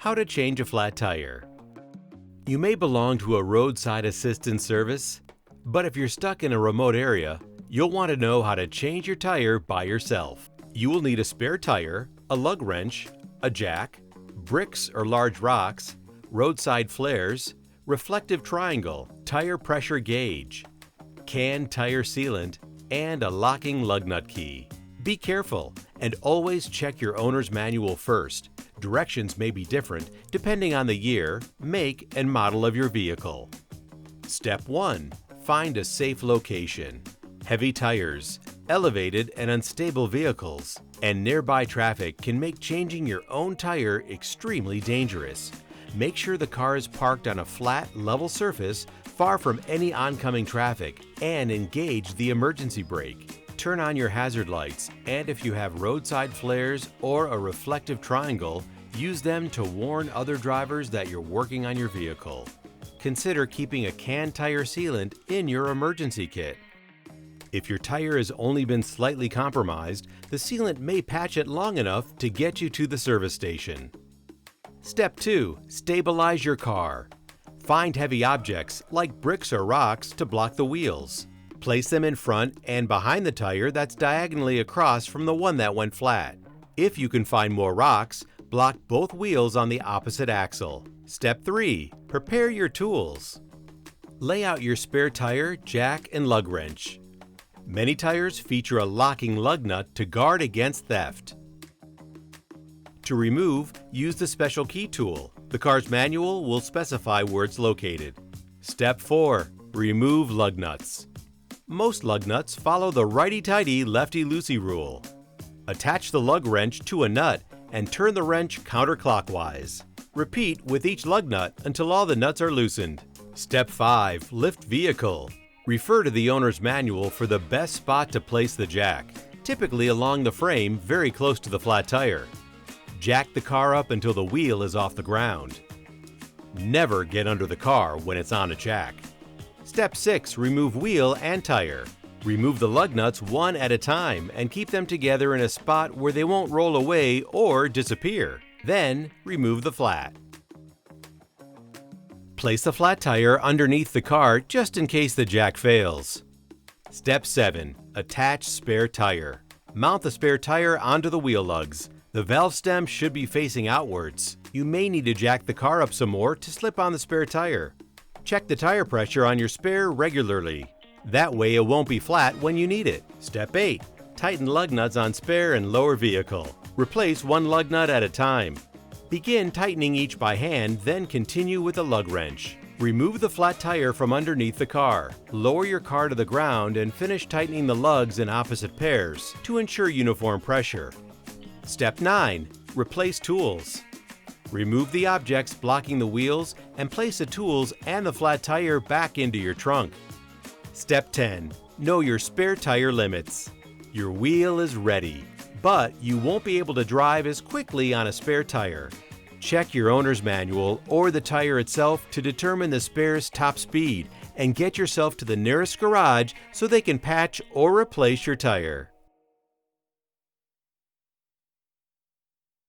How to change a flat tire. You may belong to a roadside assistance service, but if you're stuck in a remote area, you'll want to know how to change your tire by yourself. You will need a spare tire, a lug wrench, a jack, bricks or large rocks, roadside flares, reflective triangle, tire pressure gauge, can tire sealant, and a locking lug nut key. Be careful and always check your owner's manual first. Directions may be different depending on the year, make, and model of your vehicle. Step 1. Find a safe location. Heavy tires, elevated and unstable vehicles, and nearby traffic can make changing your own tire extremely dangerous. Make sure the car is parked on a flat, level surface far from any oncoming traffic, and engage the emergency brake. Turn on your hazard lights, and if you have roadside flares or a reflective triangle, use them to warn other drivers that you're working on your vehicle. Consider keeping a can tire sealant in your emergency kit. If your tire has only been slightly compromised, the sealant may patch it long enough to get you to the service station. Step 2. Stabilize your car. Find heavy objects like bricks or rocks to block the wheels. Place them in front and behind the tire that's diagonally across from the one that went flat. If you can find more rocks, block both wheels on the opposite axle. Step 3. Prepare your tools. Lay out your spare tire, jack, and lug wrench. Many tires feature a locking lug nut to guard against theft. To remove, use the special key tool. The car's manual will specify where it's located. Step 4. Remove lug nuts. Most lug nuts follow the righty-tighty, lefty-loosey rule. Attach the lug wrench to a nut and turn the wrench counterclockwise. Repeat with each lug nut until all the nuts are loosened. Step 5. Lift vehicle. Refer to the owner's manual for the best spot to place the jack, typically along the frame very close to the flat tire. Jack the car up until the wheel is off the ground. Never get under the car when it's on a jack. Step 6. Remove wheel and tire. Remove the lug nuts one at a time and keep them together in a spot where they won't roll away or disappear. Then, remove the flat. Place the flat tire underneath the car just in case the jack fails. Step 7. Attach spare tire. Mount the spare tire onto the wheel lugs. The valve stem should be facing outwards. You may need to jack the car up some more to slip on the spare tire. Check the tire pressure on your spare regularly. That way it won't be flat when you need it. Step 8. Tighten lug nuts on spare and lower vehicle. Replace one lug nut at a time. Begin tightening each by hand, then continue with a lug wrench. Remove the flat tire from underneath the car. Lower your car to the ground and finish tightening the lugs in opposite pairs to ensure uniform pressure. Step 9. Replace tools. Remove the objects blocking the wheels and place the tools and the flat tire back into your trunk. Step 10. Know your spare tire limits. Your wheel is ready, but you won't be able to drive as quickly on a spare tire. Check your owner's manual or the tire itself to determine the spare's top speed and get yourself to the nearest garage so they can patch or replace your tire.